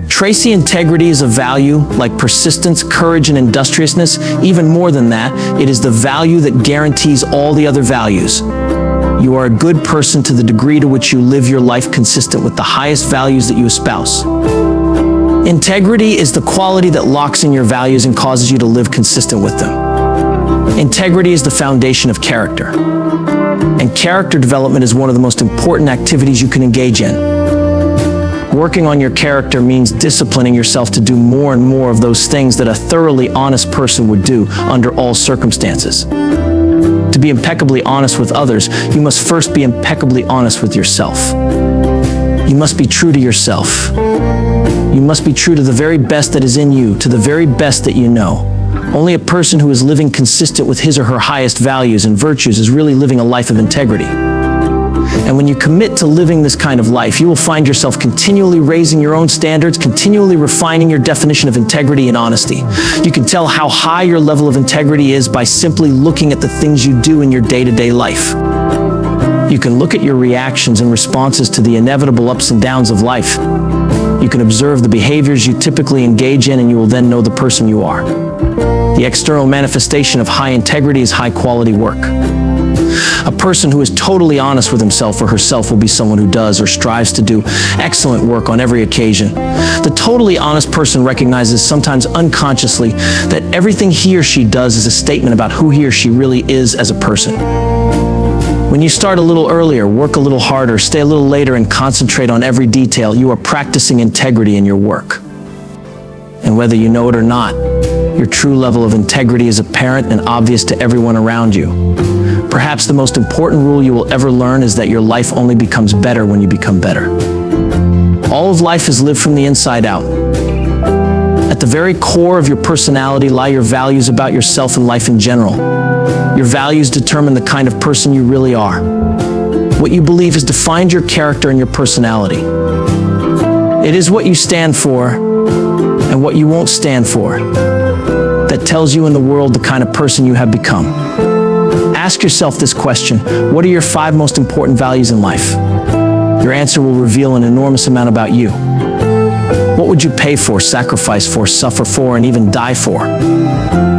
Tracy, integrity is a value like persistence, courage, and industriousness. Even more than that, it is the value that guarantees all the other values. You are a good person to the degree to which you live your life consistent with the highest values that you espouse. Integrity is the quality that locks in your values and causes you to live consistent with them. Integrity is the foundation of character. And character development is one of the most important activities you can engage in. Working on your character means disciplining yourself to do more and more of those things that a thoroughly honest person would do under all circumstances. To be impeccably honest with others, you must first be impeccably honest with yourself. You must be true to yourself. You must be true to the very best that is in you, to the very best that you know. Only a person who is living consistent with his or her highest values and virtues is really living a life of integrity. And when you commit to living this kind of life, you will find yourself continually raising your own standards, continually refining your definition of integrity and honesty. You can tell how high your level of integrity is by simply looking at the things you do in your day-to-day life. You can look at your reactions and responses to the inevitable ups and downs of life. You can observe the behaviors you typically engage in, and you will then know the person you are. The external manifestation of high integrity is high-quality work. A person who is totally honest with himself or herself will be someone who does or strives to do excellent work on every occasion. The totally honest person recognizes, sometimes unconsciously, that everything he or she does is a statement about who he or she really is as a person. When you start a little earlier, work a little harder, stay a little later, and concentrate on every detail, you are practicing integrity in your work. And whether you know it or not, your true level of integrity is apparent and obvious to everyone around you. Perhaps the most important rule you will ever learn is that your life only becomes better when you become better. All of life is lived from the inside out. At the very core of your personality lie your values about yourself and life in general. Your values determine the kind of person you really are. What you believe has defined your character and your personality. It is what you stand for and what you won't stand for that tells you in the world the kind of person you have become. Ask yourself this question: what are your 5 most important values in life? Your answer will reveal an enormous amount about you. What would you pay for, sacrifice for, suffer for, and even die for?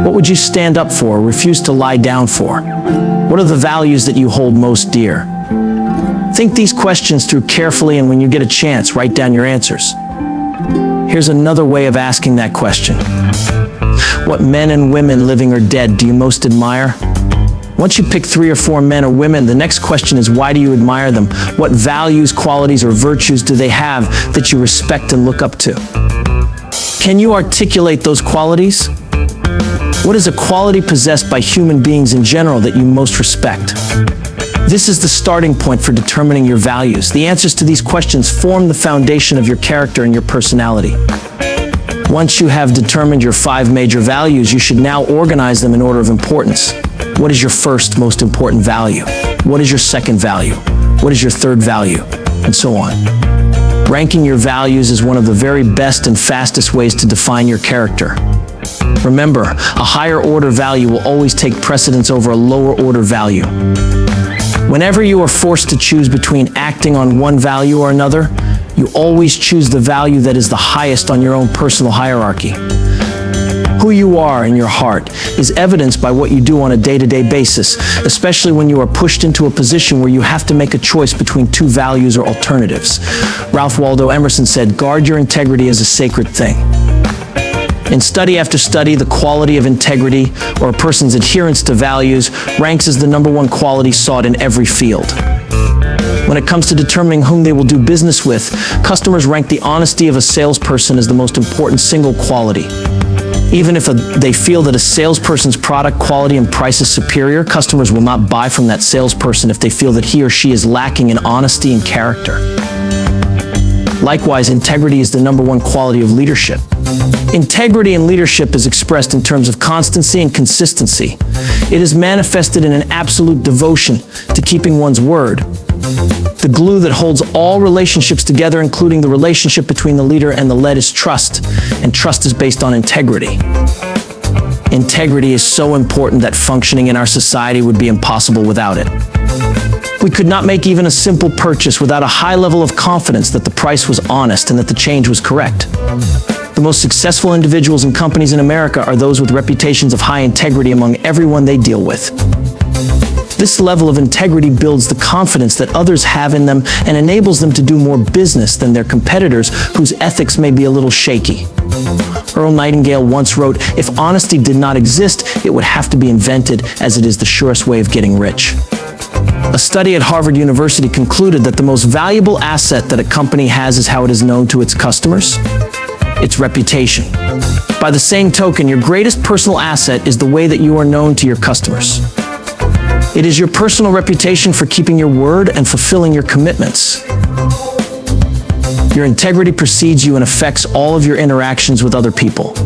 What would you stand up for, refuse to lie down for? What are the values that you hold most dear? Think these questions through carefully, and when you get a chance, write down your answers. Here's another way of asking that question. What men and women, living or dead, do you most admire? Once you pick 3 or 4 men or women, the next question is, why do you admire them? What values, qualities, or virtues do they have that you respect and look up to? Can you articulate those qualities? What is a quality possessed by human beings in general that you most respect? This is the starting point for determining your values. The answers to these questions form the foundation of your character and your personality. Once you have determined your 5 major values, you should now organize them in order of importance. What is your first most important value? What is your second value? What is your third value? And so on. Ranking your values is one of the very best and fastest ways to define your character. Remember, a higher order value will always take precedence over a lower order value. Whenever you are forced to choose between acting on one value or another, you always choose the value that is the highest on your own personal hierarchy. Who you are in your heart is evidenced by what you do on a day-to-day basis, especially when you are pushed into a position where you have to make a choice between 2 values or alternatives. Ralph Waldo Emerson said, "Guard your integrity as a sacred thing." In study after study, the quality of integrity, or a person's adherence to values, ranks as the #1 quality sought in every field. When it comes to determining whom they will do business with, customers rank the honesty of a salesperson as the most important single quality. Even if they feel that a salesperson's product quality and price is superior, customers will not buy from that salesperson if they feel that he or she is lacking in honesty and character. Likewise, integrity is the #1 quality of leadership. Integrity in leadership is expressed in terms of constancy and consistency. It is manifested in an absolute devotion to keeping one's word. The glue that holds all relationships together, including the relationship between the leader and the led, is trust, and trust is based on integrity. Integrity is so important that functioning in our society would be impossible without it. We could not make even a simple purchase without a high level of confidence that the price was honest and that the change was correct. The most successful individuals and companies in America are those with reputations of high integrity among everyone they deal with. This level of integrity builds the confidence that others have in them and enables them to do more business than their competitors whose ethics may be a little shaky. Earl Nightingale once wrote, "If honesty did not exist, it would have to be invented, as it is the surest way of getting rich." A study at Harvard University concluded that the most valuable asset that a company has is how it is known to its customers. Its reputation. By the same token, your greatest personal asset is the way that you are known to your customers. It is your personal reputation for keeping your word and fulfilling your commitments. Your integrity precedes you and affects all of your interactions with other people.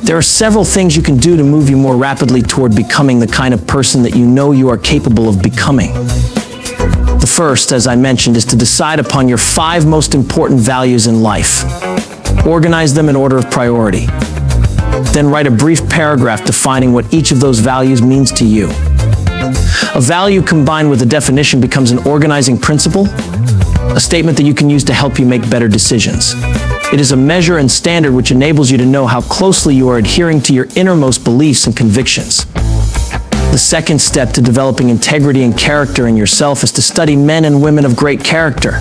There are several things you can do to move you more rapidly toward becoming the kind of person that you know you are capable of becoming. The first, as I mentioned, is to decide upon your 5 most important values in life. Organize them in order of priority. Then write a brief paragraph defining what each of those values means to you. A value combined with a definition becomes an organizing principle, a statement that you can use to help you make better decisions. It is a measure and standard which enables you to know how closely you are adhering to your innermost beliefs and convictions. The second step to developing integrity and character in yourself is to study men and women of great character.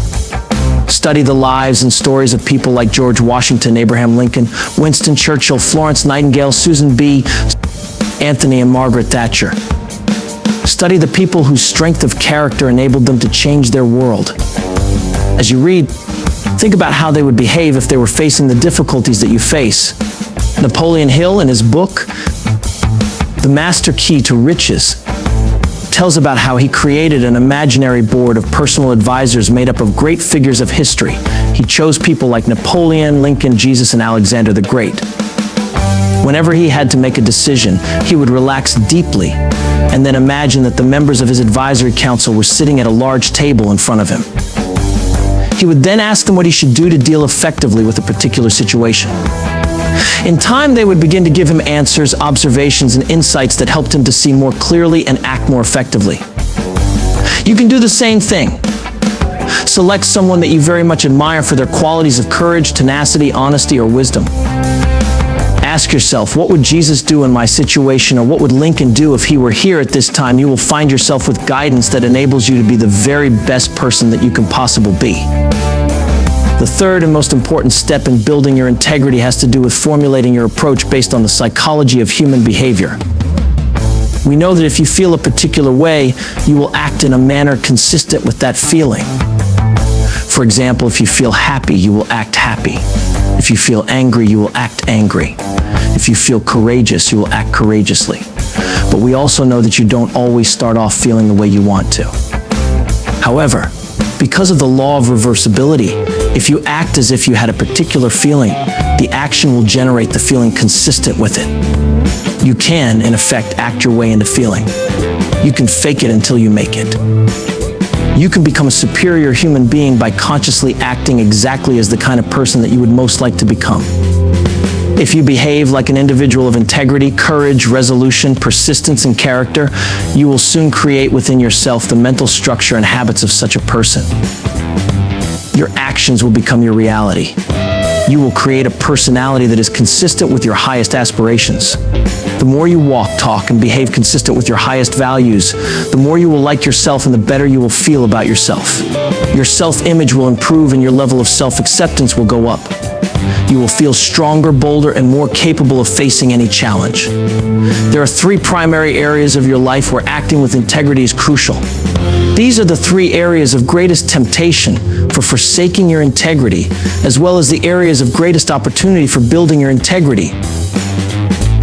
Study the lives and stories of people like George Washington, Abraham Lincoln, Winston Churchill, Florence Nightingale, Susan B. Anthony and Margaret Thatcher. Study the people whose strength of character enabled them to change their world. As you read, think about how they would behave if they were facing the difficulties that you face. Napoleon Hill, in his book, The Master Key to Riches, tells about how he created an imaginary board of personal advisors made up of great figures of history. He chose people like Napoleon, Lincoln, Jesus, and Alexander the Great. Whenever he had to make a decision, he would relax deeply and then imagine that the members of his advisory council were sitting at a large table in front of him. He would then ask them what he should do to deal effectively with a particular situation. In time, they would begin to give him answers, observations, and insights that helped him to see more clearly and act more effectively. You can do the same thing. Select someone that you very much admire for their qualities of courage, tenacity, honesty, or wisdom. Ask yourself, what would Jesus do in my situation, or what would Lincoln do if he were here at this time? You will find yourself with guidance that enables you to be the very best person that you can possibly be. The third and most important step in building your integrity has to do with formulating your approach based on the psychology of human behavior. We know that if you feel a particular way, you will act in a manner consistent with that feeling. For example, if you feel happy, you will act happy. If you feel angry, you will act angry. If you feel courageous, you will act courageously. But we also know that you don't always start off feeling the way you want to. However, because of the law of reversibility, if you act as if you had a particular feeling, the action will generate the feeling consistent with it. You can, in effect, act your way into feeling. You can fake it until you make it. You can become a superior human being by consciously acting exactly as the kind of person that you would most like to become. If you behave like an individual of integrity, courage, resolution, persistence, and character, you will soon create within yourself the mental structure and habits of such a person. Your actions will become your reality. You will create a personality that is consistent with your highest aspirations. The more you walk, talk, and behave consistent with your highest values, the more you will like yourself and the better you will feel about yourself. Your self-image will improve and your level of self-acceptance will go up. You will feel stronger, bolder, and more capable of facing any challenge. There are 3 primary areas of your life where acting with integrity is crucial. These are the 3 areas of greatest temptation for forsaking your integrity, as well as the areas of greatest opportunity for building your integrity.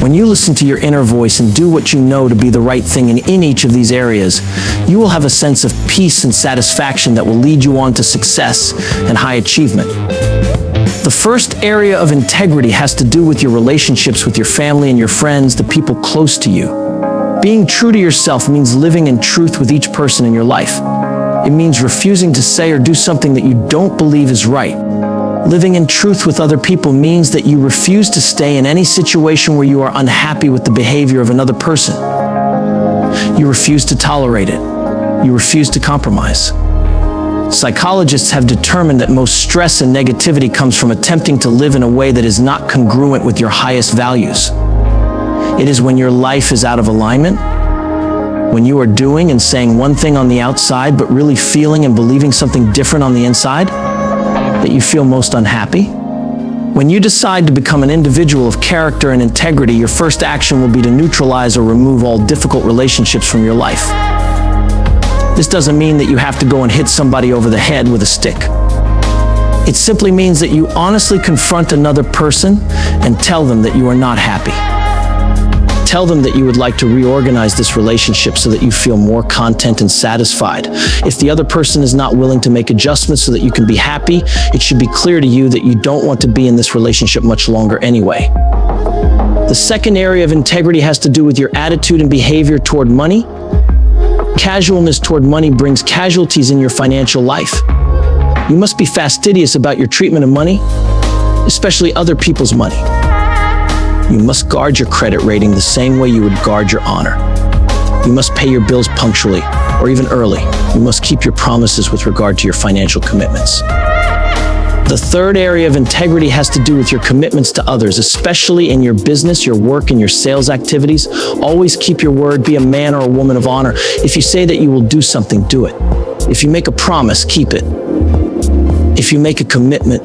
When you listen to your inner voice and do what you know to be the right thing in each of these areas, you will have a sense of peace and satisfaction that will lead you on to success and high achievement. The first area of integrity has to do with your relationships with your family and your friends, the people close to you. Being true to yourself means living in truth with each person in your life. It means refusing to say or do something that you don't believe is right. Living in truth with other people means that you refuse to stay in any situation where you are unhappy with the behavior of another person. You refuse to tolerate it. You refuse to compromise. Psychologists have determined that most stress and negativity comes from attempting to live in a way that is not congruent with your highest values. It is when your life is out of alignment, when you are doing and saying one thing on the outside, but really feeling and believing something different on the inside, that you feel most unhappy. When you decide to become an individual of character and integrity, your first action will be to neutralize or remove all difficult relationships from your life. This doesn't mean that you have to go and hit somebody over the head with a stick. It simply means that you honestly confront another person and tell them that you are not happy. Tell them that you would like to reorganize this relationship so that you feel more content and satisfied. If the other person is not willing to make adjustments so that you can be happy, it should be clear to you that you don't want to be in this relationship much longer anyway. The second area of integrity has to do with your attitude and behavior toward money. Casualness toward money brings casualties in your financial life. You must be fastidious about your treatment of money, especially other people's money. You must guard your credit rating the same way you would guard your honor. You must pay your bills punctually or even early. You must keep your promises with regard to your financial commitments. The third area of integrity has to do with your commitments to others, especially in your business, your work, and your sales activities. Always keep your word. Be a man or a woman of honor. If you say that you will do something, do it. If you make a promise, keep it. If you make a commitment,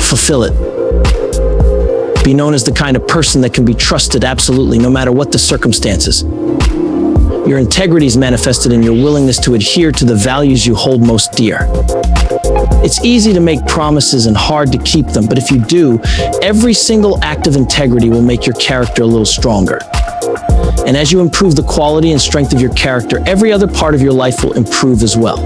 fulfill it. Be known as the kind of person that can be trusted absolutely, no matter what the circumstances. Your integrity is manifested in your willingness to adhere to the values you hold most dear. It's easy to make promises and hard to keep them, but if you do, every single act of integrity will make your character a little stronger. And as you improve the quality and strength of your character, every other part of your life will improve as well.